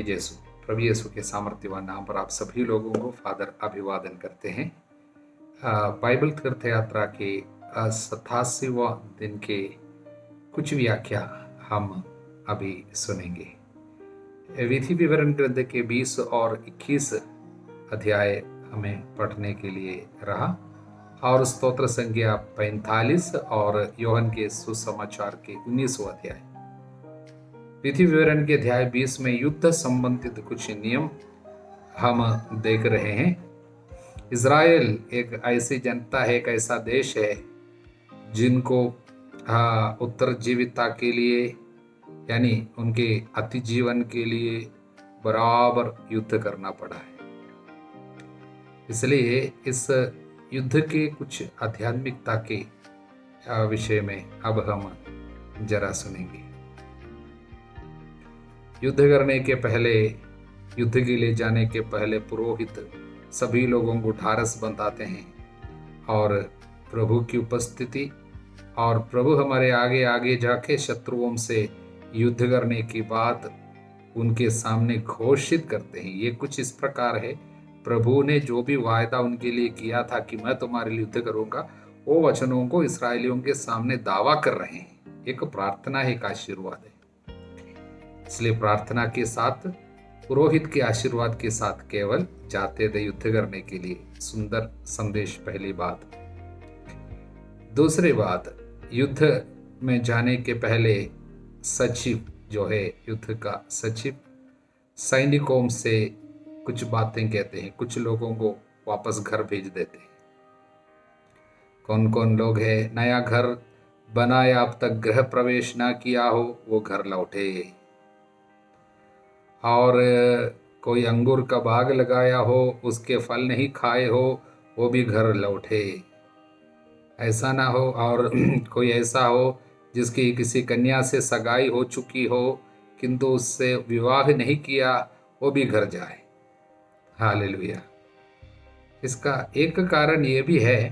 Praise यीशु। प्रभु यीशु के सामर्थ्यवान नाम पर आप सभी लोगों को फादर अभिवादन करते हैं। बाइबल तीर्थ यात्रा के 87वां दिन के कुछ व्याख्या हम अभी सुनेंगे। विधि विवरण ग्रंथ के 20 और 21 अध्याय हमें पढ़ने के लिए रहा और स्तोत्र संज्ञा 45 और योहन के सुसमाचार के 19वां अध्याय। विधि विवरण के अध्याय 20 में युद्ध संबंधित कुछ नियम हम देख रहे हैं। इज़राइल एक ऐसी जनता है, एक ऐसा देश है जिनको उत्तरजीविता के लिए यानी उनके अति जीवन के लिए बराबर युद्ध करना पड़ा है। इसलिए इस युद्ध के कुछ आध्यात्मिकता के विषय में अब हम जरा सुनेंगे। युद्ध करने के पहले, युद्ध के लिए जाने के पहले पुरोहित सभी लोगों को ढारस बंधाते हैं और प्रभु की उपस्थिति और प्रभु हमारे आगे आगे जाके शत्रुओं से युद्ध करने की बात उनके सामने घोषित करते हैं। ये कुछ इस प्रकार है, प्रभु ने जो भी वायदा उनके लिए किया था कि मैं तुम्हारे लिए युद्ध करूंगा, वो वचनों को इस्राएलियों के सामने दावा कर रहे हैं। एक प्रार्थना है, एक आशीर्वाद है। इसलिए प्रार्थना के साथ, पुरोहित के आशीर्वाद के साथ केवल जाते थे युद्ध करने के लिए। सुंदर संदेश पहली बात। दूसरी बात, युद्ध में जाने के पहले सचिव जो है, युद्ध का सचिव सैनिकों से कुछ बातें कहते हैं, कुछ लोगों को वापस घर भेज देते हैं। कौन कौन लोग हैं? नया घर बनाया, अब तक गृह प्रवेश ना किया हो, वो घर लौटे। और कोई अंगूर का बाग लगाया हो, उसके फल नहीं खाए हो, वो भी घर लौटे। ऐसा ना हो। और कोई ऐसा हो जिसकी किसी कन्या से सगाई हो चुकी हो किंतु उससे विवाह नहीं किया, वो भी घर जाए। हालेलुया। इसका एक कारण ये भी है,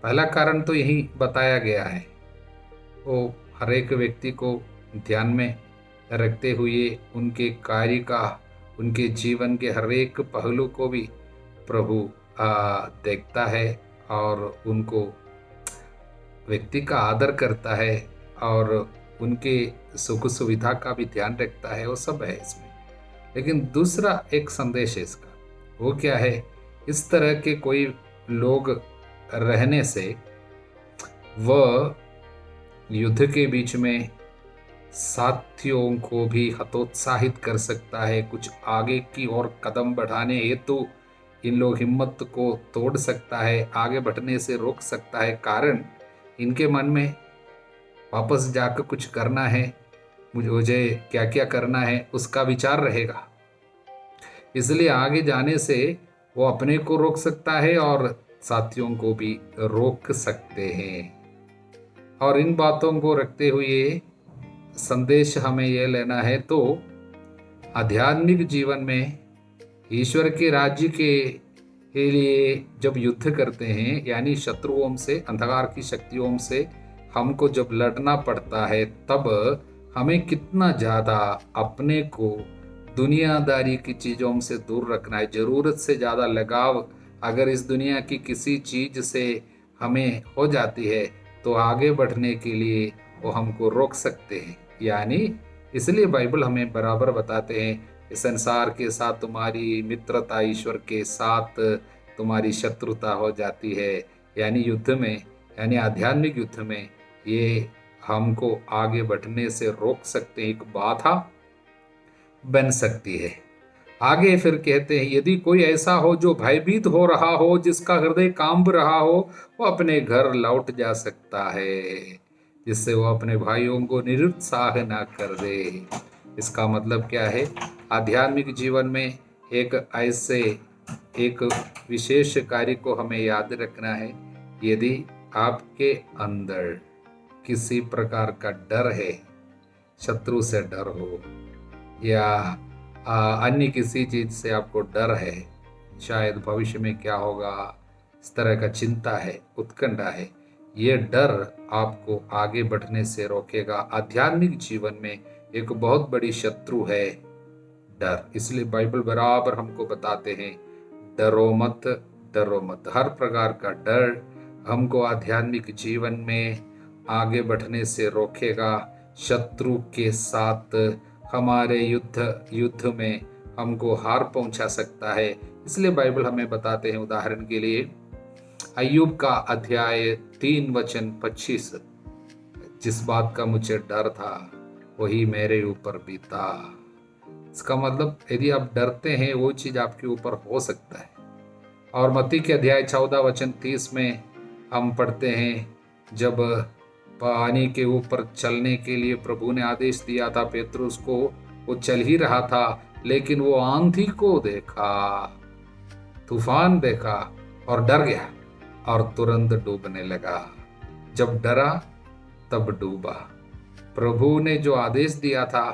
पहला कारण तो यही बताया गया है, वो हर एक व्यक्ति को ध्यान में रखते हुए उनके कार्य का, उनके जीवन के हर एक पहलू को भी प्रभु देखता है और उनको व्यक्ति का आदर करता है और उनके सुख सुविधा का भी ध्यान रखता है। वो सब है इसमें। लेकिन दूसरा एक संदेश है इसका, वो क्या है? इस तरह के कोई लोग रहने से वह युद्ध के बीच में साथियों को भी हतोत्साहित कर सकता है। कुछ आगे की ओर कदम बढ़ाने हेतु इन लोग हिम्मत को तोड़ सकता है, आगे बढ़ने से रोक सकता है। कारण इनके मन में वापस जाकर कुछ करना है, मुझे क्या क्या करना है, उसका विचार रहेगा। इसलिए आगे जाने से वो अपने को रोक सकता है और साथियों को भी रोक सकते हैं। और इन बातों को रखते हुए संदेश हमें यह लेना है, तो आध्यात्मिक जीवन में ईश्वर के राज्य के लिए जब युद्ध करते हैं, यानी शत्रुओं से, अंधकार की शक्तियों से हमको जब लड़ना पड़ता है, तब हमें कितना ज़्यादा अपने को दुनियादारी की चीज़ों से दूर रखना है। ज़रूरत से ज़्यादा लगाव अगर इस दुनिया की किसी चीज़ से हमें हो जाती है तो आगे बढ़ने के लिए वो हमको रोक सकते हैं। यानी इसलिए बाइबल हमें बराबर बताते हैं, इस संसार के साथ तुम्हारी मित्रता ईश्वर के साथ तुम्हारी शत्रुता हो जाती है। यानी युद्ध में, यानी आध्यात्मिक युद्ध में ये हमको आगे बढ़ने से रोक सकते हैं, एक बाधा बन सकती है। आगे फिर कहते हैं, यदि कोई ऐसा हो जो भयभीत हो रहा हो, जिसका हृदय कांप रहा हो, वो अपने घर लौट जा सकता है, जिससे वो अपने भाइयों को निरुत्साह ना कर दे। इसका मतलब क्या है? आध्यात्मिक जीवन में एक विशेष कार्य को हमें याद रखना है। यदि आपके अंदर किसी प्रकार का डर है, शत्रु से डर हो या अन्य किसी चीज से आपको डर है, शायद भविष्य में क्या होगा, इस तरह का चिंता है, उत्कंठा है, ये डर आपको आगे बढ़ने से रोकेगा। आध्यात्मिक जीवन में एक बहुत बड़ी शत्रु है डर। इसलिए बाइबल बराबर हमको बताते हैं डरो मत, डरो मत। हर प्रकार का डर हमको आध्यात्मिक जीवन में आगे बढ़ने से रोकेगा, शत्रु के साथ हमारे युद्ध में हमको हार पहुंचा सकता है। इसलिए बाइबल हमें बताते हैं, उदाहरण के लिए अय्यूब का अध्याय 3:25, जिस बात का मुझे डर था वही मेरे ऊपर बीता। इसका मतलब यदि आप डरते हैं वो चीज आपके ऊपर हो सकता है। और मत्ती के अध्याय 14:30 में हम पढ़ते हैं, जब पानी के ऊपर चलने के लिए प्रभु ने आदेश दिया था पेतरुस को, वो चल ही रहा था, लेकिन वो आंधी को देखा, तूफान देखा और डर गया और तुरंत डूबने लगा। जब डरा तब डूबा। प्रभु ने जो आदेश दिया था,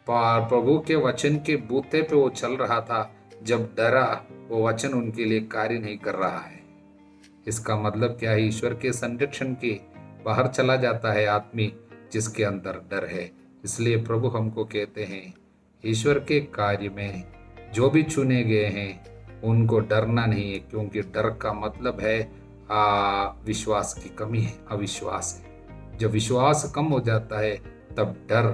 प्रभु के वचन के बूते पे वो चल रहा था, जब डरा वो वचन उनके लिए कार्य नहीं कर रहा है। इसका मतलब क्या है? ईश्वर के संरक्षण के बाहर चला जाता है आदमी जिसके अंदर डर है। इसलिए प्रभु हमको कहते हैं, ईश्वर के कार्य में जो भी चुने गए हैं उनको डरना नहीं है, क्योंकि डर का मतलब है विश्वास की कमी है, अविश्वास है। जब विश्वास कम हो जाता है तब डर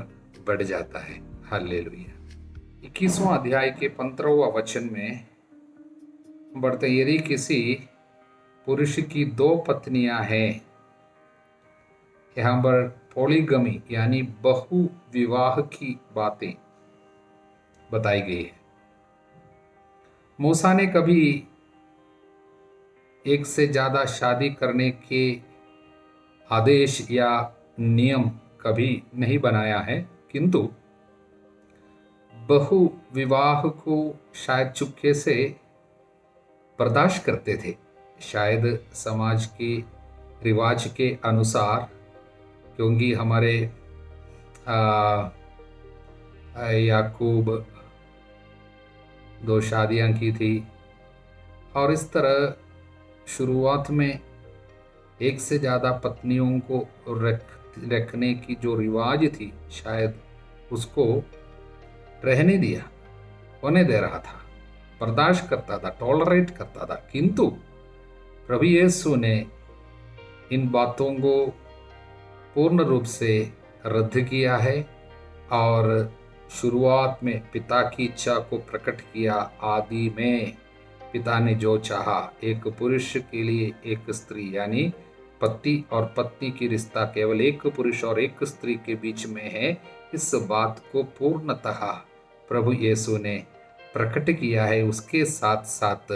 बढ़ जाता है। हालेलुया। 21वां अध्याय के 15वां वचन में बढ़ते, यदि किसी पुरुष की 2 पत्नियां हैं, यहाँ पर पॉलीगमी यानी बहु विवाह की बातें बताई गई है। मूसा ने कभी एक से ज्यादा शादी करने के आदेश या नियम कभी नहीं बनाया है, किंतु बहु विवाह को शायद चुपके से बर्दाश्त करते थे, शायद समाज के रिवाज के अनुसार, क्योंकि हमारे याकूब 2 शादियां की थी और इस तरह शुरुआत में एक से ज़्यादा पत्नियों को रखने की जो रिवाज थी, शायद उसको रहने दिया, होने दे रहा था, बर्दाश्त करता था, टॉलरेट करता था। किंतु प्रभु यीशु ने इन बातों को पूर्ण रूप से रद्द किया है और शुरुआत में पिता की इच्छा को प्रकट किया। आदि में पिता ने जो चाहा, एक पुरुष के लिए एक स्त्री, यानी पति और पत्नी की रिश्ता केवल एक पुरुष और एक स्त्री के बीच में है, इस बात को पूर्णतः प्रभु यीशु ने प्रकट किया है। उसके साथ साथ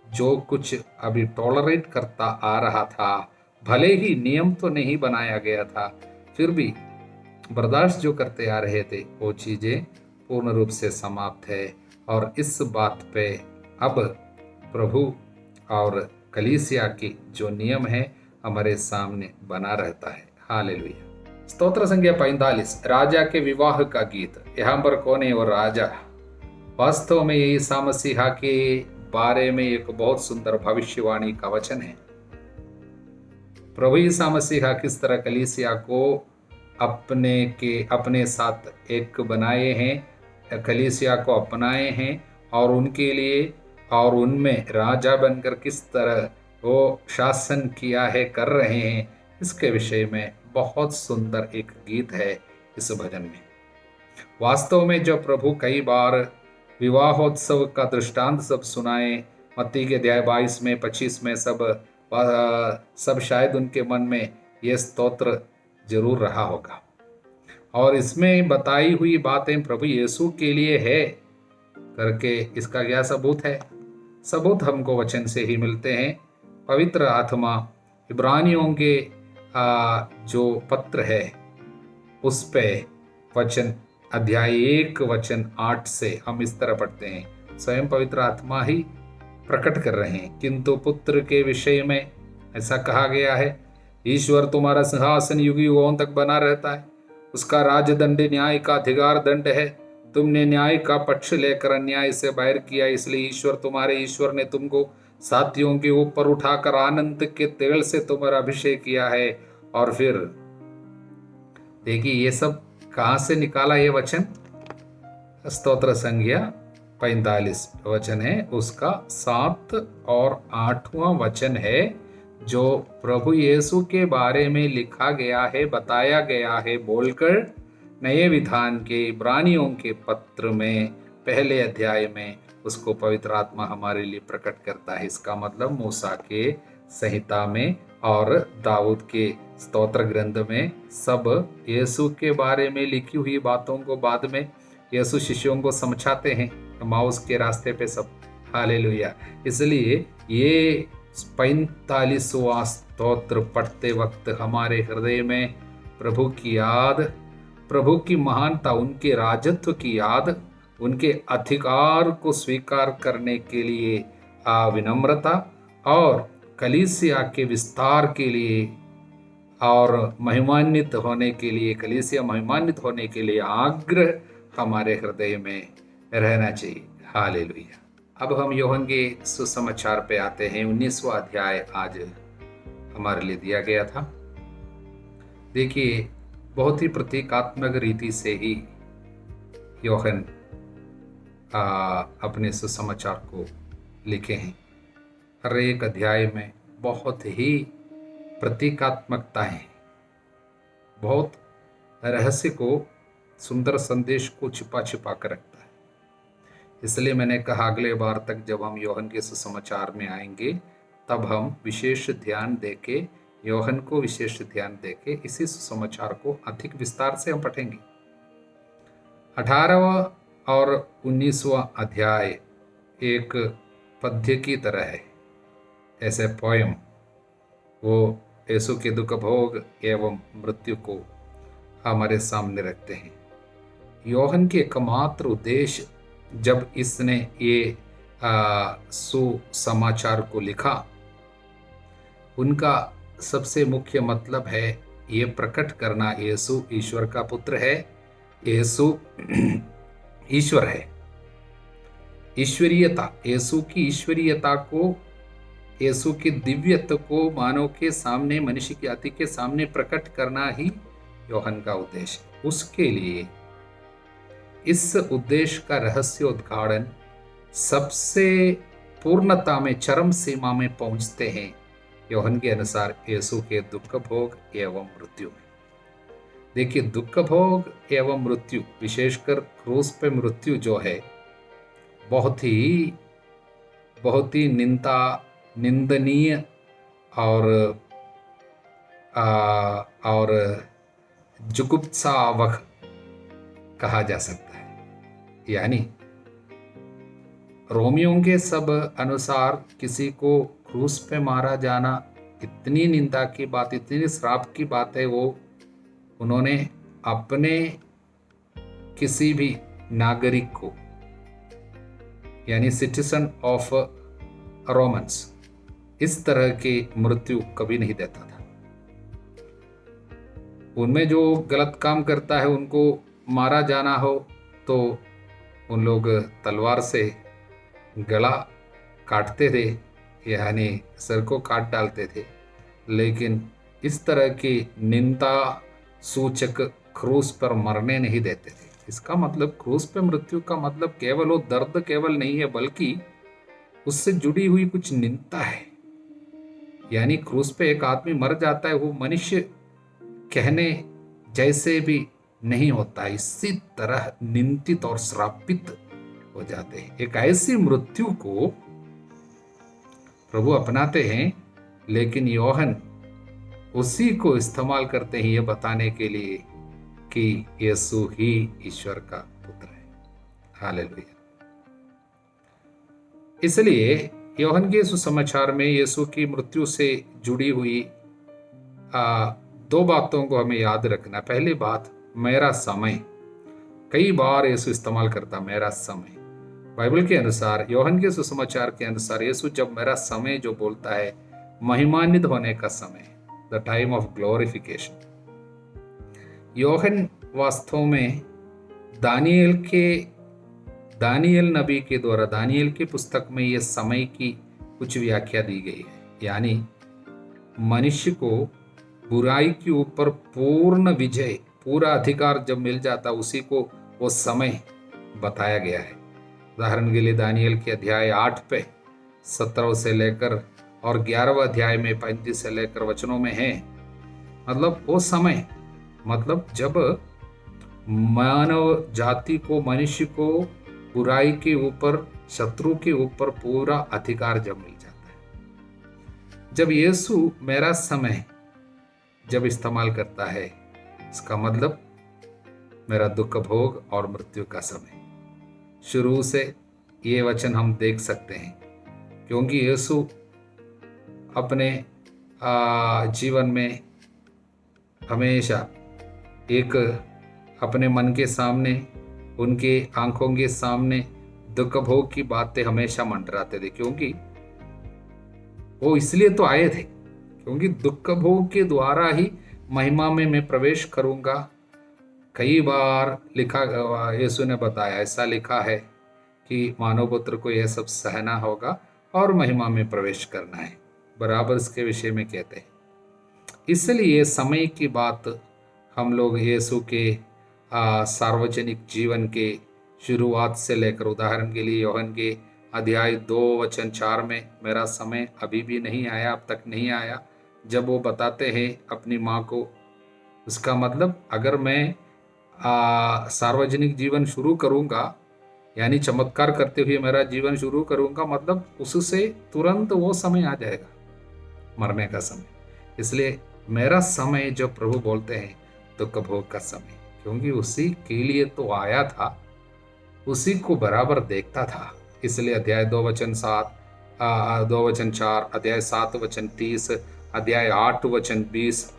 जो कुछ अभी टॉलरेट करता आ रहा था, भले ही नियम तो नहीं बनाया गया था, फिर भी बर्दाश्त जो करते आ रहे थे, वो चीज़ें पूर्ण रूप से समाप्त है। और इस बात पे अब प्रभु और कलीसिया की जो नियम है हमारे सामने बना रहता है। हालेलुया। स्तोत्र संख्या 45, राजा के विवाह का गीत। यहाँ पर कौन है वो राजा? वास्तव में ये ईसा मसीहा के बारे में एक बहुत सुंदर भविष्यवाणी का वचन है। प्रभु ईसा मसीहा किस तरह कलीसिया को अपने साथ एक बनाए हैं, कलीसिया को अपनाए हैं और उनके लिए और उनमें राजा बनकर किस तरह वो शासन किया है, कर रहे हैं, इसके विषय में बहुत सुंदर एक गीत है इस भजन में। वास्तव में जो प्रभु कई बार विवाहोत्सव का दृष्टांत सब सुनाए, मत्ती के अध्याय 22 में 25 में सब शायद उनके मन में यह स्तोत्र जरूर रहा होगा। और इसमें बताई हुई बातें प्रभु यीशु के लिए है करके इसका क्या सबूत है? सबूत हमको वचन से ही मिलते हैं। पवित्र आत्मा इब्रानियों के जो पत्र है उस पे वचन अध्याय 1 वचन 8 से हम इस तरह पढ़ते हैं, स्वयं पवित्र आत्मा ही प्रकट कर रहे हैं। किंतु पुत्र के विषय में ऐसा कहा गया है, ईश्वर तुम्हारा सिंहासन युग युगों तक बना रहता है, उसका राजदंड न्याय का अधिकार दंड है। तुमने न्याय का पक्ष लेकर अन्याय से बाहर किया, इसलिए तुम्हारे ईश्वर ने तुमको साथियों के ऊपर उठाकर आनंद के तेल से तुम्हारा अभिषेक किया है। और फिर देखिए ये सब कहां से निकाला ये वचन? स्तोत्र संज्ञा 45 वचन है, उसका 7 और 8वां वचन है, जो प्रभु यीशु के बारे में लिखा गया है, बताया गया है बोलकर नए विधान के इब्रानियों के पत्र में पहले अध्याय में उसको पवित्र आत्मा हमारे लिए प्रकट करता है। इसका मतलब मूसा के संहिता में और दाऊद के स्तोत्र ग्रंथ में सब यीशु के बारे में लिखी हुई बातों को बाद में यीशु शिष्यों को समझाते हैं माउस के रास्ते पे सब। हालेलुया। इसलिए ये 45वां स्तोत्र पढ़ते वक्त हमारे हृदय में प्रभु की याद, प्रभु की महानता, उनके राजत्व की याद, उनके अधिकार को स्वीकार करने के लिए विनम्रता और कलीसिया के विस्तार के लिए और महिमान्वित होने के लिए, कलीसिया महिमान्वित होने के लिए आग्रह हमारे हृदय में रहना चाहिए। हालेलुया। अब हम यूहन्ना के सुसमाचार पे आते हैं। 19वां अध्याय आज हमारे लिए दिया गया था। देखिए, बहुत ही प्रतीकात्मक रीति से ही यूहन्ना अपने सुसमाचार को लिखे हैं। हर एक अध्याय में बहुत ही प्रतीकात्मकता है, बहुत रहस्य को, सुंदर संदेश को छिपा छिपा कर रखता है। इसलिए मैंने कहा अगले बार तक जब हम यूहन्ना के सुसमाचार में आएंगे तब हम विशेष ध्यान देके, यूहन्ना को विशेष ध्यान देके इसी सुसमाचार को अधिक विस्तार से हम पढ़ेंगे। 18वां और 19वां अध्याय एक पद्य की तरह है, ऐसे पोयम। वो यीशु के दुख भोग एवं मृत्यु को हमारे सामने रखते हैं। यूहन्ना के एकमात्र उद्देश्य जब इसने ये सुसमाचार को लिखा, उनका सबसे मुख्य मतलब है ये प्रकट करना यीशु ईश्वर का पुत्र है, यीशु ईश्वर है। ईश्वरीयता, यीशु की ईश्वरीयता को, यीशु की दिव्यत्व को मानव के सामने, मनुष्य की जाति के सामने प्रकट करना ही यूहन्ना का उद्देश्य। उसके लिए इस उद्देश्य का रहस्य उद्घाटन सबसे पूर्णता में, चरम सीमा में पहुंचते हैं यूहन्ना के अनुसार यीशु के दुख भोग एवं मृत्यु में। देखिए, दुख भोग एवं मृत्यु, विशेषकर क्रूस पे मृत्यु जो है, बहुत ही निंदनीय और जुगुप्सावह कहा जा सकता है। यानी रोमियों के सब अनुसार किसी को क्रूस पे मारा जाना इतनी निंदा की बात, इतनी श्राप की बात है। वो उन्होंने अपने किसी भी नागरिक को, यानी सिटीजन ऑफ रोमन्स, इस तरह की मृत्यु कभी नहीं देता था। उनमें जो गलत काम करता है उनको मारा जाना हो तो उन लोग तलवार से गला काटते थे, यानी सर को काट डालते थे। लेकिन इस तरह की निंदा सूचक क्रूस पर मरने नहीं देते थे। इसका मतलब क्रूस पर मृत्यु का मतलब केवल वो दर्द केवल नहीं है, बल्कि उससे जुड़ी हुई कुछ निंदा है। यानी क्रूस पे एक आदमी मर जाता है, वो मनुष्य कहने जैसे भी नहीं होता, इसी तरह निंदित और श्रापित हो जाते हैं। एक ऐसी मृत्यु को प्रभु अपनाते हैं, लेकिन यूहन्ना उसी को इस्तेमाल करते हैं ये बताने के लिए कि यीशु ही ईश्वर का पुत्र है। हालेलुया। इसलिए यूहन्ना के सुसमाचार में यीशु की मृत्यु से जुड़ी हुई दो बातों को हमें याद रखना। पहली बात, मेरा समय। कई बार यीशु इस्तेमाल करता मेरा समय। बाइबल के अनुसार, यूहन्ना के सुसमाचार के अनुसार, यीशु जब मेरा समय जो बोलता है, महिमान्वित होने का समय, द टाइम ऑफ ग्लोरिफिकेशन। यूहन्ना वास्तव में दानियल नबी के द्वारा, दानियल की पुस्तक में यह समय की कुछ व्याख्या दी गई है। यानी मनुष्य को बुराई के ऊपर पूर्ण विजय, पूरा अधिकार जब मिल जाता, उसी को वो समय बताया गया है। उदाहरण के लिए दानियल के अध्याय 8 पे 17 से लेकर और 11वें अध्याय में 35 से लेकर वचनों में है। मतलब वो समय, मतलब जब मानव जाति को, मनुष्य को बुराई के ऊपर, शत्रु के ऊपर पूरा अधिकार जब मिल जाता है। जब यीशु मेरा समय जब इस्तेमाल करता है, इसका मतलब मेरा दुख भोग और मृत्यु का समय। शुरू से ये वचन हम देख सकते हैं, क्योंकि यीशु अपने जीवन में हमेशा एक अपने मन के सामने, उनके आंखों के सामने दुख भोग की बातें हमेशा मंडराते थे, क्योंकि वो इसलिए तो आए थे, क्योंकि दुख भोग के द्वारा ही महिमा में मैं प्रवेश करूंगा। कई बार लिखा, यीशु ने बताया, ऐसा लिखा है कि मानव पुत्र को यह सब सहना होगा और महिमा में प्रवेश करना है, बराबर इसके विषय में कहते हैं। इसलिए समय की बात हम लोग यीशु के सार्वजनिक जीवन के शुरुआत से लेकर, उदाहरण के लिए योहन के अध्याय 2:4 में मेरा समय अभी भी नहीं आया, अब तक नहीं आया, जब वो बताते हैं अपनी माँ को, उसका मतलब अगर मैं सार्वजनिक जीवन शुरू करूँगा, यानी चमत्कार करते हुए मेरा जीवन शुरू करूँगा, मतलब उससे तुरंत वो समय आ जाएगा, मरने का समय। इसलिए मेरा समय जो प्रभु बोलते हैं दुख भोग का समय, क्योंकि उसी के लिए तो आया था, उसी को बराबर देखता था। इसलिए अध्याय 2:7, 2:4, अध्याय 7:30, अध्याय 8:20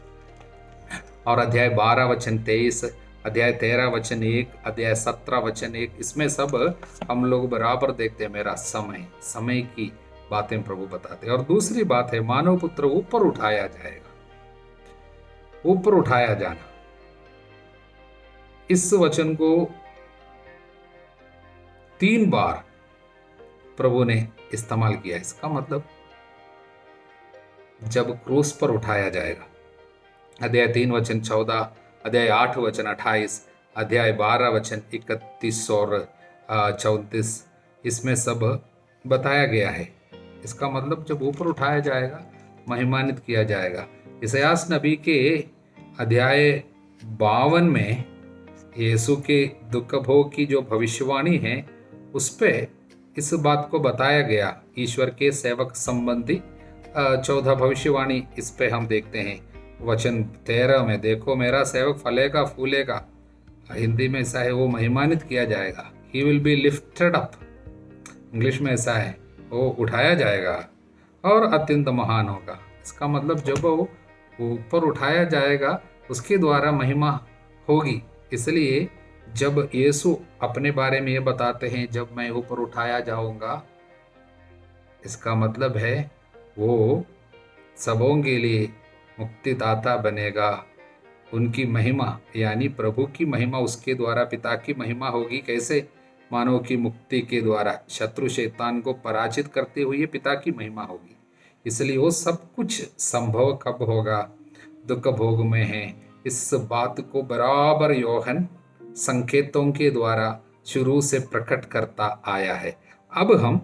और अध्याय 12:23, अध्याय 13:1, अध्याय 17:1, इसमें सब हम लोग बराबर देखते हैं मेरा समय की बातें प्रभु बताते हैं। और दूसरी बात है, मानव पुत्र ऊपर उठाया जाएगा, ऊपर उठाया जाना। इस वचन को 3 बार प्रभु ने इस्तेमाल किया। इसका मतलब जब क्रूस पर उठाया जाएगा, अध्याय 3:14, अध्याय 8:28, अध्याय 12:31 और 34, इसमें सब बताया गया है। इसका मतलब जब ऊपर उठाया जाएगा, महिमान्वित किया जाएगा। इसायास नबी के अध्याय 52 में यीशु के दुख भोग की जो भविष्यवाणी है, उस पे इस बात को बताया गया। ईश्वर के सेवक संबंधी 14 भविष्यवाणी, इस पे हम देखते हैं वचन 13 में, देखो मेरा सेवक फलेगा फूलेगा, हिंदी में ऐसा है, वो महिमान्वित किया जाएगा, he will be lifted up, English में ऐसा है, वो उठाया जाएगा और अत्यंत महान होगा। इसका मतलब जब वो ऊपर उठाया जाएगा, उसके द्वारा महिमा होगी। इसलिए जब यीशु अपने बारे में ये बताते हैं, जब मैं ऊपर उठाया जाऊंगा, इसका मतलब है वो सबों के लिए मुक्तिदाता बनेगा। उनकी महिमा, यानी प्रभु की महिमा, उसके द्वारा पिता की महिमा होगी। कैसे? मानव की मुक्ति के द्वारा, शत्रु शैतान को पराजित करते हुए पिता की महिमा होगी। इसलिए वो सब कुछ संभव कब होगा? दुख भोग में है। इस बात को बराबर यूहन्ना संकेतों के द्वारा शुरू से प्रकट करता आया है। अब हम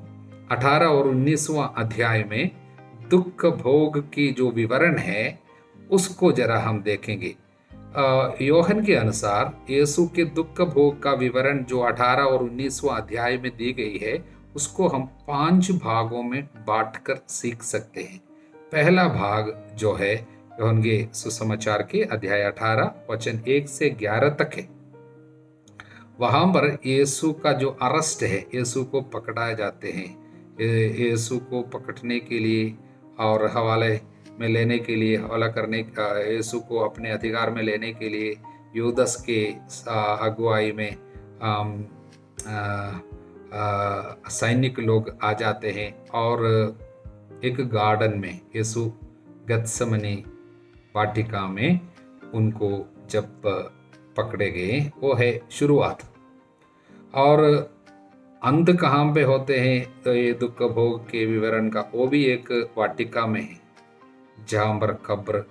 18 और 19वां अध्याय में दुख भोग की जो विवरण है उसको जरा हम देखेंगे। यूहन्ना के अनुसार यीशु के दुख भोग का विवरण जो 18 और 19वां अध्याय में दी गई है, उसको हम 5 भागों में बांटकर सीख सकते हैं। पहला भाग जो है यूहन्ना के सुसमाचार के अध्याय 18 वचन 1 से 11 तक है। वहां पर यीशु का जो अरेस्ट है, यीशु को पकड़ाए जाते हैं, यीशु को पकड़ने के लिए और हवाले में लेने के लिए, हवाला करने, यीशु को अपने अधिकार में लेने के लिए यूदस के अगुवाई में सैनिक लोग आ जाते हैं और एक गार्डन में, यीशु गत्समनी वाटिका में उनको जब पकड़े गए, वो है शुरुआत। और अंत कहाँ पे होते हैं? तो ये दुख भोग के विवरण का वो भी एक वाटिका में है, जहाँ पर कब्र,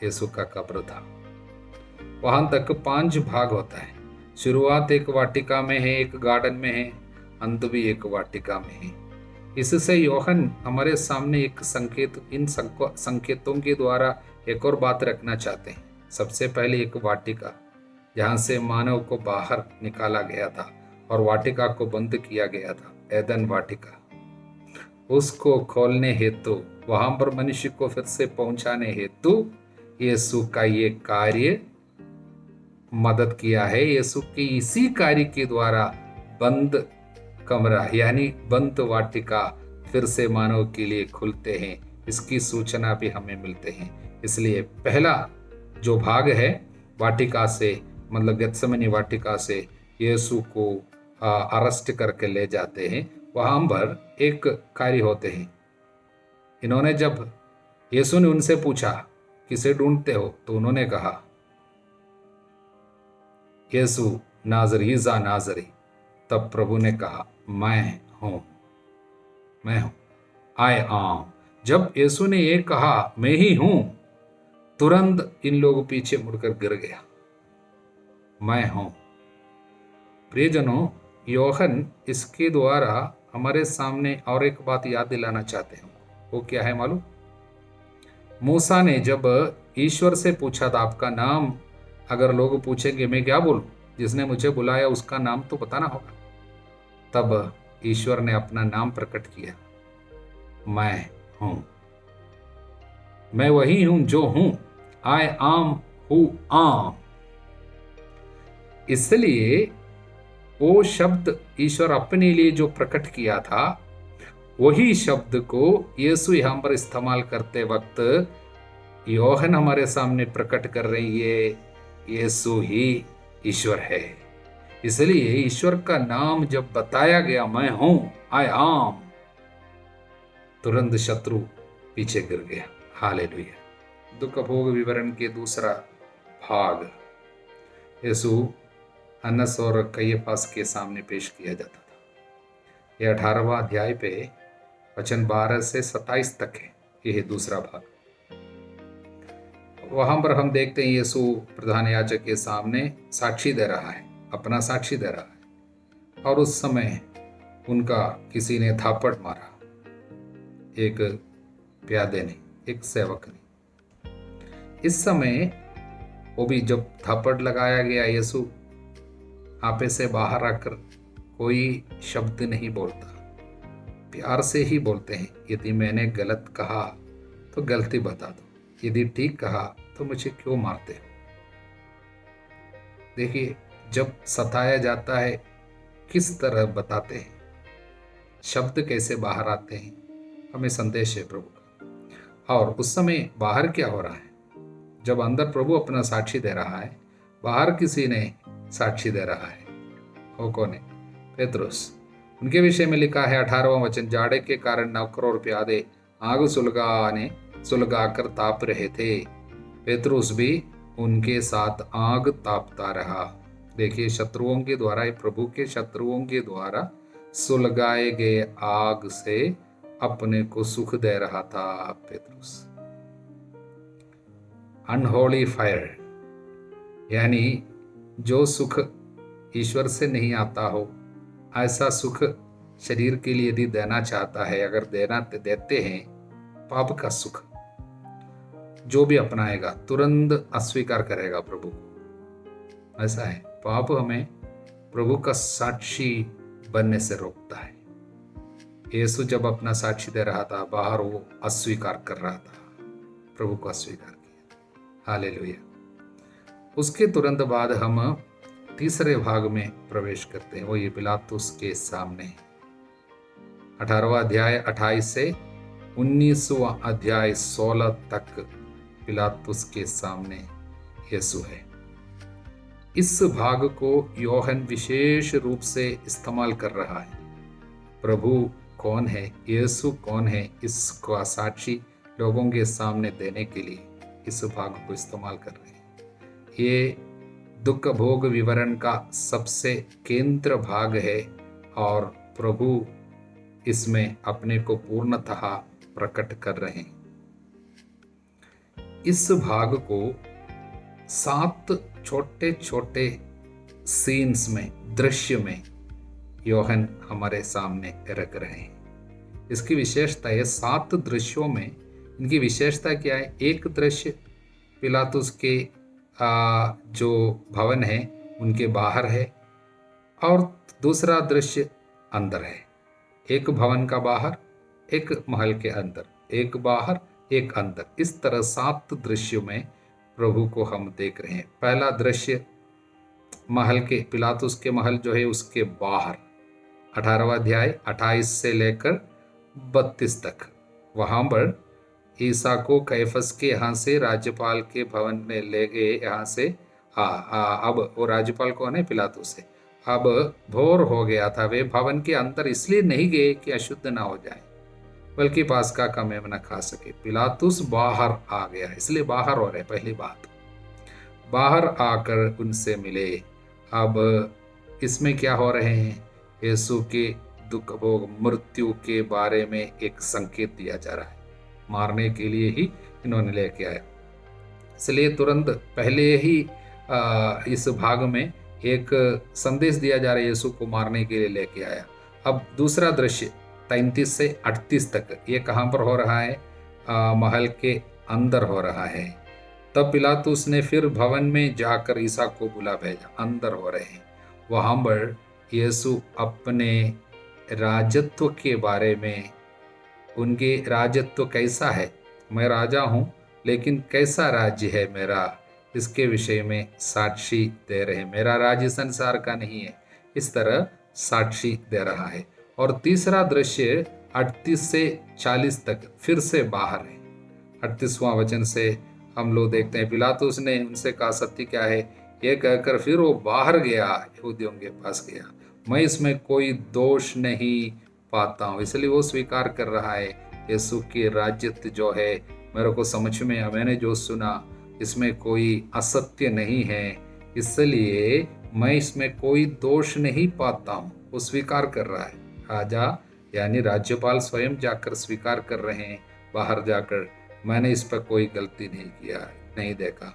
यीशु का कब्र था। वहां तक 5 भाग होता है। शुरुआत एक वाटिका में है, एक गार्डन में है, अंत भी एक वाटिका में है। इससे यूहन्ना हमारे सामने एक संकेत, इन संकेतों के द्वारा एक और बात रखना चाहते हैं। सबसे पहले एक वाटिका जहाँ से मानव को बाहर निकाला गया था और वाटिका को बंद किया गया था, एदन वाटिका, उसको खोलने हेतु, वहां पर मनुष्य को फिर से पहुंचाने हेतु यीशु का ये कार्य मदद किया है। यीशु के इसी कार्य के द्वारा बंद कमरा यानी बंद वाटिका फिर से मानव के लिए खुलते हैं, इसकी सूचना भी हमें मिलते हैं। इसलिए पहला जो भाग है वाटिका से, मतलब गेत्सेमनी वाटिका से यीशु को अरेस्ट करके ले जाते हैं, वहां पर एक कार्य होते हैं। इन्होंने, जब यीशु ने उनसे पूछा किसे ढूंढते हो, तो उन्होंने कहा यीशु नाजरी, ईसा नाजरी। तब प्रभु ने कहा मैं हूं, मैं हूं, आई एम। जब यीशु ने ये कहा मैं ही हूं, तुरंत इन लोग पीछे मुड़कर गिर गया, मैं हूं। प्रियजनों, यूहन्ना इसके द्वारा हमारे सामने और एक बात याद दिलाना चाहते हैं। वो क्या है मालूम? मूसा ने जब ईश्वर से पूछा था आपका नाम, अगर लोग पूछेंगे मैं क्या बोलूं, जिसने मुझे बुलाया उसका नाम तो बताना होगा। तब ईश्वर ने अपना नाम प्रकट किया, मैं हूं, मैं वही हूं जो हूं, आई एम हु आम। इसलिए वो शब्द ईश्वर अपने लिए जो प्रकट किया था, वही शब्द को यीशु यहां पर इस्तेमाल करते वक्त यूहन्ना हमारे सामने प्रकट कर रही है, यीशु ही ईश्वर है। इसलिए ईश्वर का नाम जब बताया गया, मैं हूं, आई एम, तुरंत शत्रु पीछे गिर गया। हालेलुया। दुख भोग विवरण के दूसरा भाग यीशु अन्नस और कैफास के सामने पेश किया जाता था। यह 18वां अध्याय पे वचन 12 से 27 तक है। यह दूसरा भाग। वहां पर हम देखते हैं यीशु प्रधान याजक के सामने साक्षी दे रहा है, अपना साक्षी दे रहा है। और उस समय उनका किसी ने थापड़ मारा, एक प्यादे ने, एक सेवक ने। इस समय वो भी जब थापड़ लगाया गया, यीशु आपे से बाहर आकर कोई शब्द नहीं बोलता, प्यार से ही बोलते हैं, यदि मैंने गलत कहा तो गलती बता दो, यदि ठीक कहा तो मुझे क्यों मारते हो। देखिए, जब सताया जाता है किस तरह बताते हैं, शब्द कैसे बाहर आते हैं, हमें संदेश है प्रभु का। और उस समय बाहर क्या हो रहा है, जब अंदर प्रभु अपना साक्षी दे रहा है, बाहर किसी ने साक्षी दे रहा है। वो कौन है? पेतरुस। उनके विषय में लिखा है 18वां वचन, जाड़े के कारण नौकर और प्यादे आग सुलगाकर ताप रहे थे, पेतरुस भी उनके साथ आग तापता रहा। देखिए, शत्रुओं के द्वारा, प्रभु के शत्रुओं के द्वारा सुलगाए गए आग से अपने को सुख दे रहा था पेतरुस। अनहोली फायर, यानी जो सुख ईश्वर से नहीं आता हो, ऐसा सुख शरीर के लिए यदि देना चाहता है, अगर देते हैं, पाप का सुख जो भी अपनाएगा तुरंत अस्वीकार करेगा प्रभु को। ऐसा है, पाप हमें प्रभु का साक्षी बनने से रोकता है। यीशु जब अपना साक्षी दे रहा था, बाहर वो अस्वीकार कर रहा था, प्रभु को अस्वीकार किया। हालेलुया। उसके तुरंत बाद हम तीसरे भाग में प्रवेश करते हैं, वो ये पिलातुस के सामने। 18वां अध्याय 28 से 19वां अध्याय 16 तक पिलातुस के सामने यीशु है। इस भाग को यूहन्ना विशेष रूप से इस्तेमाल कर रहा है। प्रभु कौन है, यीशु कौन है, इसका साक्षी लोगों के सामने देने के लिए इस भाग को इस्तेमाल कर रहे हैं। ये दुख भोग विवरण का सबसे केंद्र भाग है और प्रभु इसमें अपने को पूर्णतः प्रकट कर रहे हैं। इस भाग को 7 छोटे छोटे सीन्स में, दृश्य में योहन हमारे सामने रख रहे हैं। इसकी विशेषता है 7 दृश्यों में इनकी विशेषता क्या है? एक दृश्य पिलातुस के जो भवन है उनके बाहर है, और दूसरा दृश्य अंदर है। एक भवन का बाहर, एक महल के अंदर, एक बाहर एक अंदर, इस तरह 7 दृश्यों में प्रभु को हम देख रहे हैं। पहला दृश्य महल के, पिलातुस के महल जो है उसके बाहर, 18वां अध्याय 28 से लेकर 32 तक। वहां पर ईसा को कैफस के यहाँ से राज्यपाल के भवन में ले गए। यहाँ से अब वो राज्यपाल कौन है? पिलातुस है। अब भोर हो गया था, वे भवन के अंदर इसलिए नहीं गए कि अशुद्ध ना हो जाए, बल्कि पास्का का मेमना खा सके। पिलातुस बाहर आ गया, इसलिए बाहर हो रहे। पहली बात, बाहर आकर उनसे मिले। अब इसमें क्या हो रहे हैं? यीशु के दुख भोग मृत्यु के बारे में एक संकेत दिया जा रहा है। मारने के लिए ही इन्होंने लेके आया, इसलिए तुरंत पहले ही इस भाग में एक संदेश दिया जा रहा है, यीशु को मारने के लिए लेके आया। अब दूसरा दृश्य 33 से 38 तक, ये कहाँ पर हो रहा है? महल के अंदर हो रहा है। तब पिलातुस ने फिर भवन में जाकर ईसा को बुला भेजा। अंदर हो रहे हैं। वहाँ पर यीशु अपने राजत्व के बारे में, उनके राजत्व कैसा है, मैं राजा हूँ लेकिन कैसा राज्य है मेरा, इसके विषय में साक्षी दे रहे हैं। मेरा राज्य संसार का नहीं है, इस तरह साक्षी दे रहा है। और तीसरा दृश्य 38 से 40 तक फिर से बाहर है। 38वां वचन से हम लोग देखते हैं, पिलातुस ने उनसे कहा सत्य क्या है, ये कहकर फिर वो बाहर गया, यहूदियों के पास गया, मैं इसमें कोई दोष नहीं पाता हूँ। इसलिए वो स्वीकार कर रहा है यीशु की राज्यत्व जो है मेरे को समझ में, मैंने जो सुना इसमें कोई असत्य नहीं है, इसलिए मैं इसमें कोई दोष नहीं पाता हूँ। वो स्वीकार कर रहा है। राजा यानी राज्यपाल स्वयं जाकर स्वीकार कर रहे हैं बाहर जाकर, मैंने इस पर कोई गलती नहीं किया है, नहीं देखा।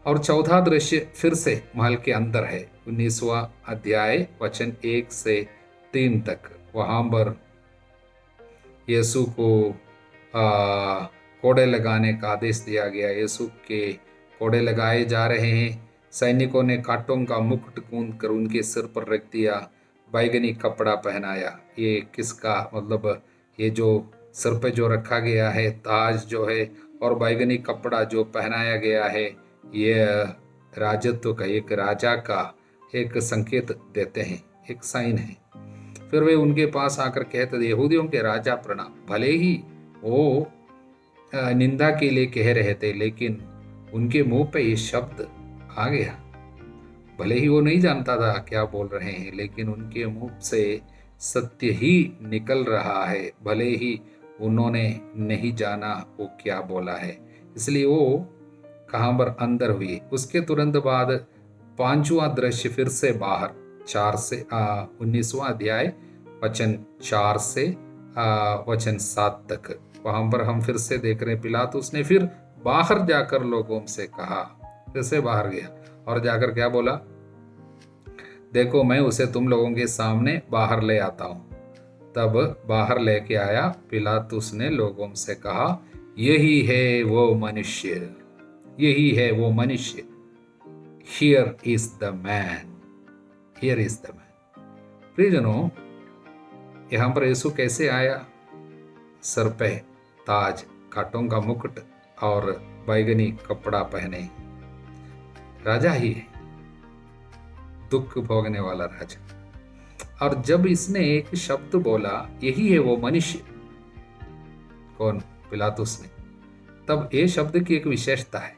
और चौथा दृश्य फिर से महल के अंदर है, 19वां अध्याय वचन 1 से 3 तक। वहाँ पर यीशु को कोड़े लगाने का आदेश दिया गया। यीशु के कोड़े लगाए जा रहे हैं। सैनिकों ने कांटों का मुकुट गूंद कर उनके सिर पर रख दिया, बैगनी कपड़ा पहनाया। ये किसका मतलब, ये जो सिर पे जो रखा गया है ताज जो है और बैगनी कपड़ा जो पहनाया गया है, ये राजत्व का, एक राजा का एक संकेत देते हैं, एक साइन है। फिर वे उनके पास आकर कहते थे, यहूदियों के राजा प्रणाम। भले ही वो निंदा के लिए कह रहे थे, लेकिन उनके मुंह पे ये शब्द आ गया। भले ही वो नहीं जानता था क्या बोल रहे हैं, लेकिन उनके मुंह से सत्य ही निकल रहा है, भले ही उन्होंने नहीं जाना वो क्या बोला है। इसलिए वो कहाँ पर अंदर हुई। उसके तुरंत बाद 5वां दृश्य फिर से बाहर, 4 से 19वां अध्याय वचन 4 से वचन 7 तक। वहां पर हम फिर से देख रहे हैं, पिलातुस ने फिर बाहर जाकर लोगों से कहा, फिर से बाहर गया और जाकर क्या बोला, देखो मैं उसे तुम लोगों के सामने बाहर ले आता हूं। तब बाहर लेके आया। पिलातुस ने लोगों से कहा, यही है वो मनुष्य, यही है वो मनुष्य। Here is the man, here is the man. प्रियजनों, यहां पर यीशु कैसे आया? सर पे ताज, कांटों का मुकुट और बैगनी कपड़ा पहने, राजा ही है, दुख भोगने वाला राजा। और जब इसने एक शब्द बोला, यही है वो मनुष्य, कौन? पिलातुस ने, तब ये शब्द की एक विशेषता है।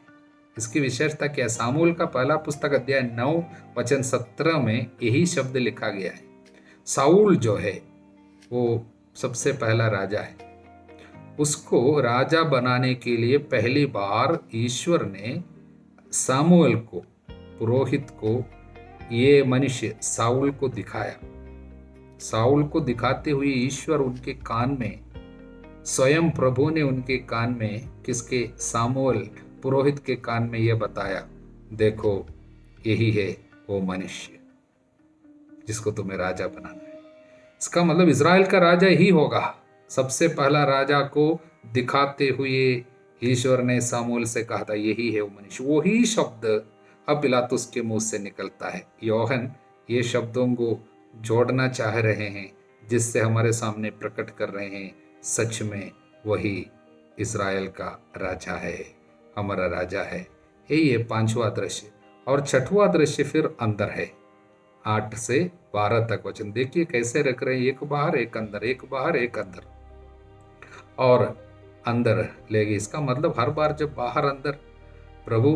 इसकी विशेषता क्या? सामूएल का पहला पुस्तक अध्याय 9 वचन 17 में यही शब्द लिखा गया है। साउल जो है वो सबसे पहला राजा है, उसको राजा बनाने के लिए पहली बार ईश्वर ने सामूएल को, पुरोहित को, ये मनुष्य साउल को दिखाया। साउल को दिखाते हुए ईश्वर उनके कान में, स्वयं प्रभु ने उनके कान में, किसके? सामूएल पुरोहित के कान में यह बताया, देखो यही है वो मनुष्य, जिसको तुम्हें राजा बनाना है। इसका मतलब इज़राइल का राजा ही होगा। सबसे पहला राजा को दिखाते हुए ईश्वर ने सामूएल से कहा था यही है वो मनुष्य। वही शब्द अब पिलातुस के मुंह से निकलता है। योहन ये शब्दों को जोड़ना चाह रहे हैं, जिससे हमारे सामने प्रकट कर रहे हैं सच में वही इज़राइल का राजा है, हमारा राजा है। ये 5वां दृश्य। और 6वां दृश्य फिर अंदर है। 8 से 12 तक वचन देखिए कैसे रख रहे हैं, एक बाहर एक अंदर, एक बाहर एक अंदर और अंदर ले गए। इसका मतलब हर बार जब बाहर अंदर, प्रभु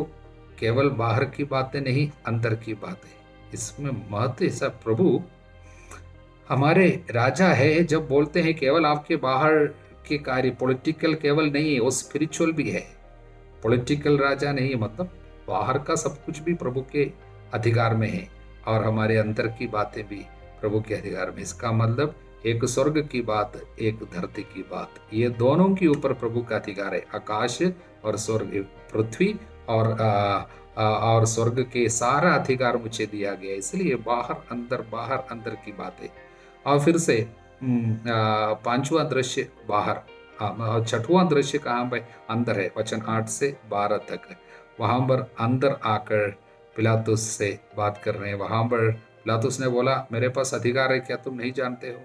केवल बाहर की बातें नहीं, अंदर की बातें, इसमें महत्व ऐसा। प्रभु हमारे राजा है। जब बोलते हैं केवल आपके बाहर के कार्य, पॉलिटिकल केवल नहीं है, वो स्पिरिचुअल भी है। पॉलिटिकल राजा नहीं, मतलब बाहर का सब कुछ भी प्रभु के अधिकार में है और हमारे अंदर की बातें भी प्रभु के अधिकार में। इसका मतलब एक स्वर्ग की बात, एक धरती की बात, ये दोनों के ऊपर प्रभु का अधिकार है। आकाश और स्वर्ग, पृथ्वी और स्वर्ग के सारा अधिकार मुझे दिया गया, इसलिए बाहर अंदर की बातें। और फिर से 5वां दृश्य बाहर, 6वां दृश्य कहाँ पे अंदर है, वचन 8 से 12 तक। वहां पर अंदर आकर पिलातुस से बात कर रहे हैं। वहां पर पिलातुस ने बोला मेरे पास अधिकार है, क्या तुम नहीं जानते हो?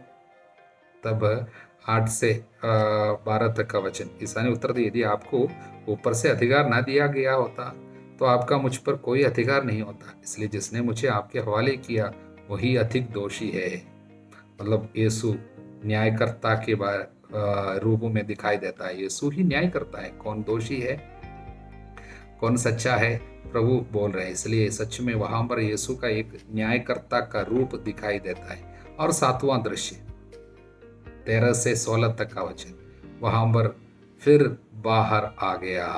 तब 8 से 12 तक का वचन, ईसा ने उत्तर दिया यदि आपको ऊपर से अधिकार ना दिया गया होता तो आपका मुझ पर कोई अधिकार नहीं होता, इसलिए जिसने मुझे आपके हवाले किया वही अधिक दोषी है। मतलब यीशु न्यायकर्ता के रूप में दिखाई देता है। यीशु ही न्याय करता है, कौन दोषी है कौन सच्चा है, प्रभु बोल रहे हैं। इसलिए सच में वहां पर यीशु का एक न्यायकर्ता का रूप दिखाई देता है। और 7वां दृश्य 13 से 16 तक का वचन, वहां पर फिर बाहर आ गया।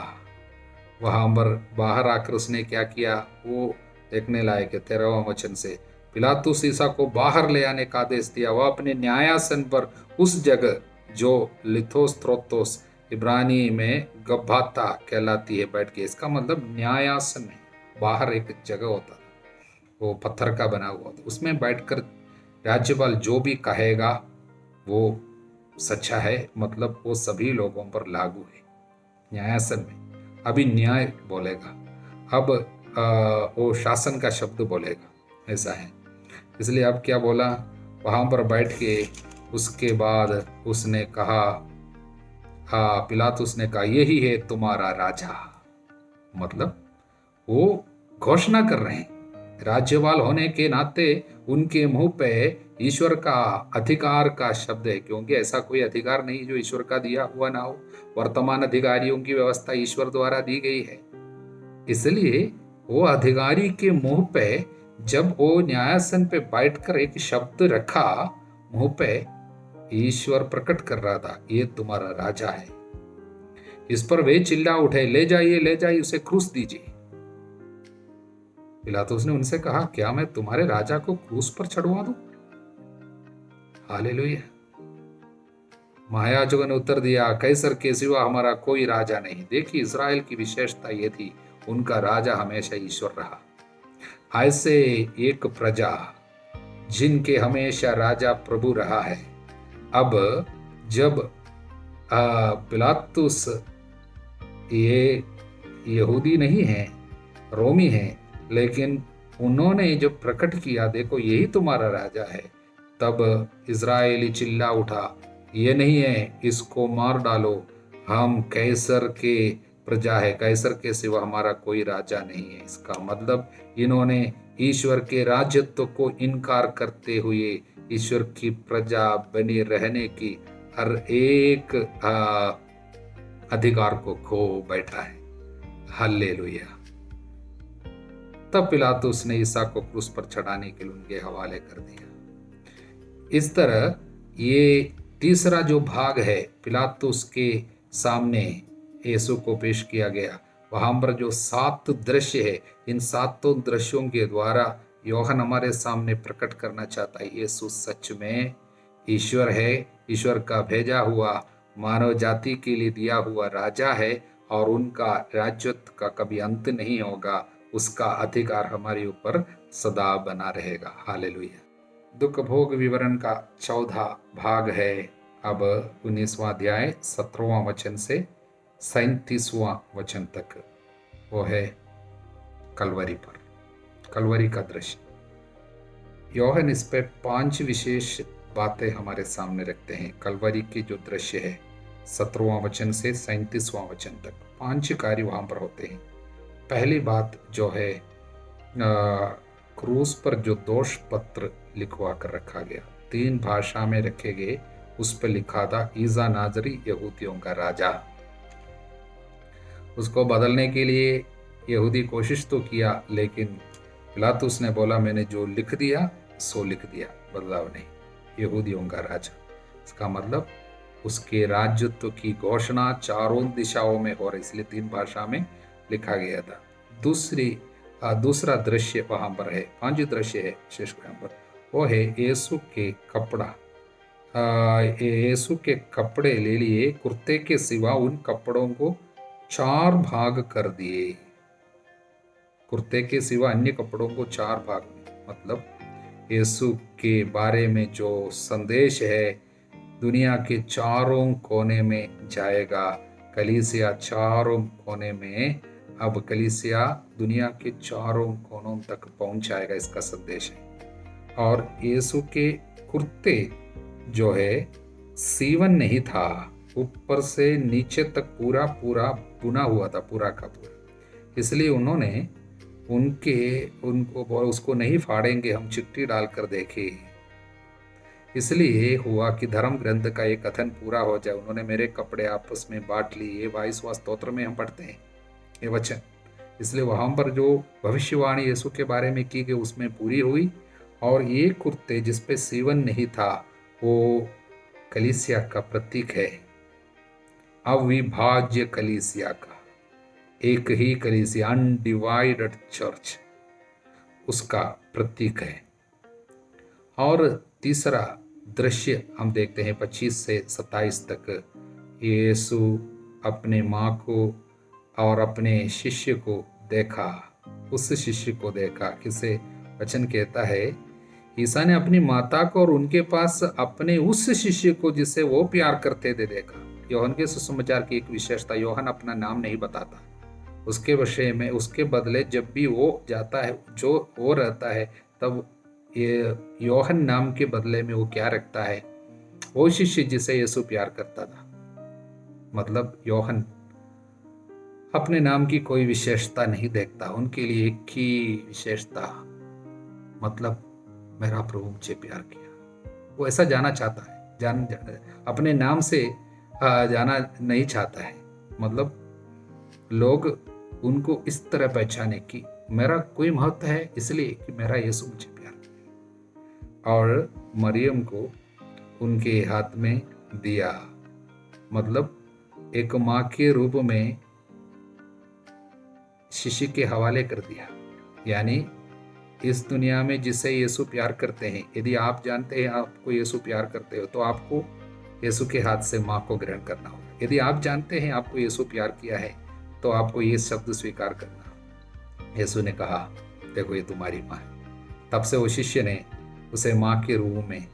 वहां पर बाहर आकर उसने क्या किया वो देखने लायक है। 13वां वचन से पिलातुस ईसा को बाहर ले आने का आदेश दिया। वह अपने न्यायासन पर उस जगह जो लिथोस त्रोतोस इब्रानी में गब्बाता कहलाती है बैठ के। इसका मतलब न्यायासन में बाहर एक जगह होता था, वो पत्थर का बना हुआ था, उसमें बैठकर राज्यपाल जो भी कहेगा वो सच्चा है, मतलब वो सभी लोगों पर लागू है। न्यायासन में अभी न्याय बोलेगा, अब वो शासन का शब्द बोलेगा, ऐसा है। इसलिए अब क्या बोला, वहां पर बैठ के उसके बाद उसने कहा, पिलातुस ने कहा यही है तुम्हारा राजा। मतलब वो घोषणा कर रहे हैं, राज्यपाल होने के नाते उनके मुंह पे ईश्वर का अधिकार का शब्द है, क्योंकि ऐसा कोई अधिकार नहीं जो ईश्वर का दिया हुआ ना हो। वर्तमान अधिकारियों की व्यवस्था ईश्वर द्वारा दी गई है। इसलिए वो अधिकारी के मुंह पे जब वो न्यायासन पे बैठकर एक शब्द रखा मुंह पे, ईश्वर प्रकट कर रहा था ये तुम्हारा राजा है। इस पर वे चिल्ला उठे, ले जाइए उसे क्रूस दीजिए। पिलातुस ने उनसे कहा क्या मैं तुम्हारे राजा को क्रूस पर चढ़वा दूं? हालेलुया। महायाजकों ने उत्तर दिया कैसर के सिवा हमारा कोई राजा नहीं। देखिए इज़राइल की विशेषता ये थी, उनका राजा हमेशा ईश्वर रहा। ऐसे एक प्रजा जिनके हमेशा राजा प्रभु रहा है। अब जब पिलातुस ये यहूदी नहीं है, रोमी है, लेकिन उन्होंने जब प्रकट किया देखो यही तुम्हारा राजा है, तब इज़राइली चिल्ला उठा ये नहीं है, इसको मार डालो, हम कैसर के प्रजा है, कैसर के सिवा हमारा कोई राजा नहीं है। इसका मतलब इन्होंने ईश्वर के राजत्व को इनकार करते हुए ईश्वर की प्रजा बने रहने की हर एक अधिकार को खो बैठा है। हालेलुया। तब पिलातुस ने ईसा को क्रूस पर चढ़ाने के लिए उनके हवाले कर दिया। इस तरह ये तीसरा जो भाग है पिलातुस के सामने यीशु को पेश किया गया। वहां पर जो 7 दृश्य है, इन 7 दृश्यों के द्वारा योहन हमारे सामने प्रकट करना चाहता है यीशु सच में ईश्वर है, ईश्वर का भेजा हुआ मानव जाति के लिए दिया हुआ राजा है और उनका राज्यत्व का कभी अंत नहीं होगा, उसका अधिकार हमारे ऊपर सदा बना रहेगा। हालेलुया। दुख भोग विवरण का 14 भाग है। अब 19वां अध्याय 17वां वचन से 37वां वचन तक, वो है कलवरी पर, कलवरी का दृश्य। योहन इस पे 5 विशेष बातें हमारे सामने रखते हैं। कलवरी के जो दृश्य है 17वां वचन से 37वां वचन तक 5 कार्य वहां पर होते हैं। पहली बात जो है क्रूस पर जो दोष पत्र लिखवा कर रखा गया, 3 भाषा में रखे गए, उस पर लिखा था ईसा नाजरी यहूदियों का राजा। उसको बदलने के लिए यहूदी कोशिश तो किया, लेकिन पिलातुस ने बोला मैंने जो लिख दिया सो लिख दिया, बदलाव नहीं, यहूदियों का राजा। इसका मतलब उसके राज्यत्व की घोषणा चारों दिशाओं में हो रही, इसलिए 3 भाषा में लिखा गया था। दूसरा दृश्य वहां पर है, 5 दृश्य है विशेष वहां पर, वो है यीशु के कपड़ा। यीशु के कपड़े ले लिए, कुर्ते के सिवा उन कपड़ों को 4 भाग कर दिए। कुर्ते के सिवा अन्य कपड़ों को 4 भाग में, मतलब यीशु के बारे में जो संदेश है दुनिया के चारों कोने में जाएगा। कलीसिया चारों कोने में, अब कलीसिया दुनिया के चारों कोनों तक पहुंच जाएगा, इसका संदेश है। और यीशु के कुर्ते जो है सीवन नहीं था, ऊपर से नीचे तक पूरा पूरा बुना हुआ था, पूरा का पूरा। इसलिए उन्होंने उनको उसको नहीं फाड़ेंगे, हम चिट्ठी डालकर देखे। इसलिए हुआ कि धर्म ग्रंथ का एक कथन पूरा हो जाए। उन्होंने मेरे कपड़े आपस में बांट लिए, 22वां स्तोत्र में हम पढ़ते हैं ये वचन। इसलिए वहां पर जो भविष्यवाणी यीशु के बारे में की गई उसमें पूरी हुई। और ये कुर्ते जिसपे सीवन नहीं था वो कलीसिया का प्रतीक है, अविभाज्य कलीसिया का, एक ही कलीसिया, अनडिवाइडेड चर्च, उसका प्रतीक है। और तीसरा दृश्य हम देखते हैं 25 से 27 तक, यीशु अपने माँ को और अपने शिष्य को देखा, उस शिष्य को देखा। किसे वचन कहता है, ईसा ने अपनी माता को और उनके पास अपने उस शिष्य को जिसे वो प्यार करते थे देखा। योहन के सुसमाचार की एक विशेषता, योहन अपना नाम नहीं बताता, उसके विषय में, उसके बदले जब भी वो जाता है, जो वो रहता है, तब ये योहन नाम के बदले में वो क्या रखता है, वो शिष्य जिसे यीशु प्यार करता था। मतलब योहन अपने नाम की कोई विशेषता नहीं देखता, उनके लिए एक ही विशेषता, मतलब मेरा प्रभु मुझे प्यार किया। वो ऐसा जाना चाहता है, अपने नाम से जाना नहीं चाहता है। मतलब लोग उनको इस तरह पहचाने कि मेरा कोई महत्व है, इसलिए कि मेरा यीशु मुझे प्यार किया। और मरियम को उनके हाथ में दिया, मतलब एक माँ के रूप में शिष्य के हवाले कर दिया। यानी इस दुनिया में जिसे यीशु प्यार करते हैं, यदि आप जानते हैं आपको यीशु प्यार करते हो, तो आपको यीशु के हाथ से माँ को ग्रहण करना होगा। यदि आप जानते हैं आपको यीशु प्यार किया है, तो आपको ये शब्द स्वीकार करना। यीशु ने कहा, देखो ये तुम्हारी माँ है। तब से वो शिष्य ने उसे माँ के रूप में,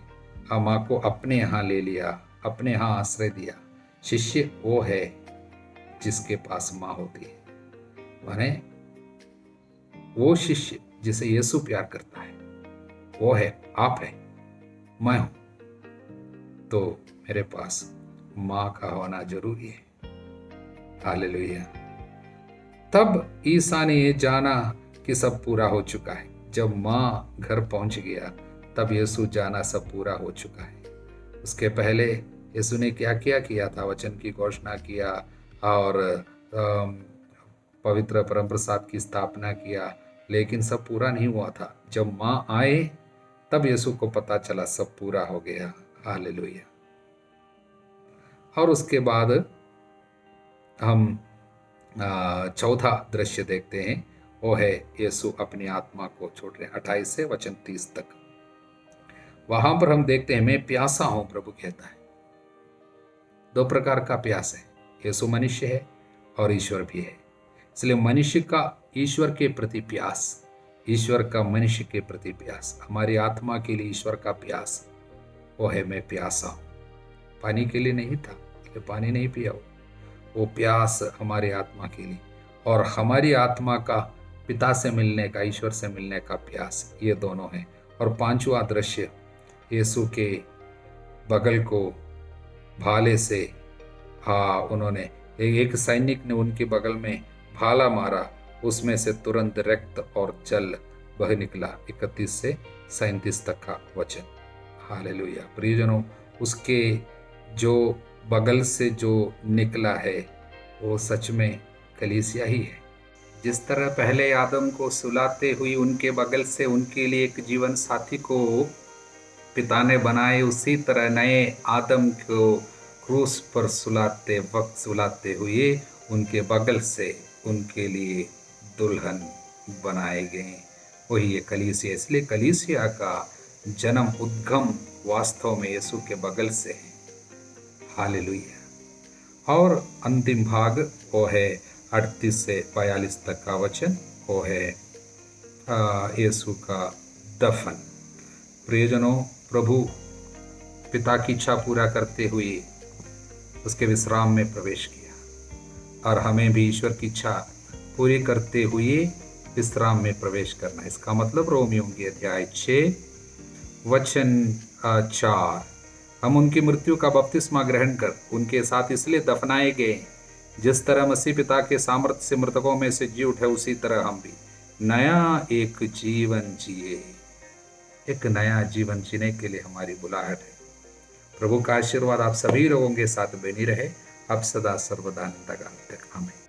माँ को अपने यहाँ ले लिया, अपने यहाँ आश्रय दिया। शिष्य वो है जिसके पास माँ होती है, माने वो शिष्य जिसे यीशु प्यार करता है, वो है, आप है, मैं हूं। तो मेरे पास माँ का होना जरूरी है। हालेलुया। तब ईसा ने ये जाना कि सब पूरा हो चुका है। जब माँ घर पहुंच गया, तब यीशु जाना सब पूरा हो चुका है। उसके पहले यीशु ने क्या किया था, वचन की घोषणा किया और पवित्र परम प्रसाद की स्थापना किया, लेकिन सब पूरा नहीं हुआ था। जब माँ आए तब यीशु को पता चला सब पूरा हो गया। हालेलुया। और उसके बाद हम चौथा दृश्य देखते हैं, वो है यीशु अपनी आत्मा को छोड़ रहे हैं, 28 से वचन 30 तक। वहां पर हम देखते हैं, मैं प्यासा हूं, प्रभु कहता है। 2 प्रकार का प्यास है, यीशु मनुष्य है और ईश्वर भी है। इसलिए मनुष्य का ईश्वर के प्रति प्यास, ईश्वर का मनुष्य के प्रति प्यास, हमारी आत्मा के लिए ईश्वर का प्यास, वो है मैं प्यासा हूँ। पानी के लिए नहीं था, ये पानी नहीं पिया वो प्यास हमारी आत्मा के लिए, और हमारी आत्मा का पिता से मिलने का, ईश्वर से मिलने का प्यास, ये दोनों हैं। और पांचवा दृश्य, यीशु के बगल को भाले से, उन्होंने एक सैनिक ने उनके बगल में भाला मारा, उसमें से तुरंत रक्त और जल बह निकला। 31 से 37 तक का वचन। हालेलुया। प्रियजनों, उसके जो बगल से जो निकला है वो सच में कलीसिया ही है। जिस तरह पहले आदम को सुलाते हुए उनके बगल से उनके लिए एक जीवन साथी को पिता ने बनाए, उसी तरह नए आदम को क्रूस पर सुलाते हुए उनके बगल से उनके लिए दुल्हन बनाए गए। वही ये कलीसिया। इसलिए कलीसिया का जन्म, उद्गम वास्तव में यीशु के बगल से है। हालेलुया। और अंतिम भाग वो है 38 से 42 तक का वचन, वो है यीशु का दफन। प्रियजनों, प्रभु पिता की इच्छा पूरा करते हुए उसके विश्राम में प्रवेश किया, और हमें भी ईश्वर की इच्छा पूरी करते हुए विश्राम में प्रवेश करना। इसका मतलब रोमियो की अध्याय 6 वचन 4, हम उनकी मृत्यु का बपतिस्मा ग्रहण कर उनके साथ इसलिए दफनाए गए, जिस तरह मसीह पिता के सामर्थ्य से मृतकों में से जी उठे, उसी तरह हम भी नया एक जीवन जिए। एक नया जीवन जीने के लिए हमारी बुलाहट है। प्रभु का आशीर्वाद आप सभी लोगों के साथ बनी रहे, अब सदा सर्वदा नित्यकाल तक। आमीन।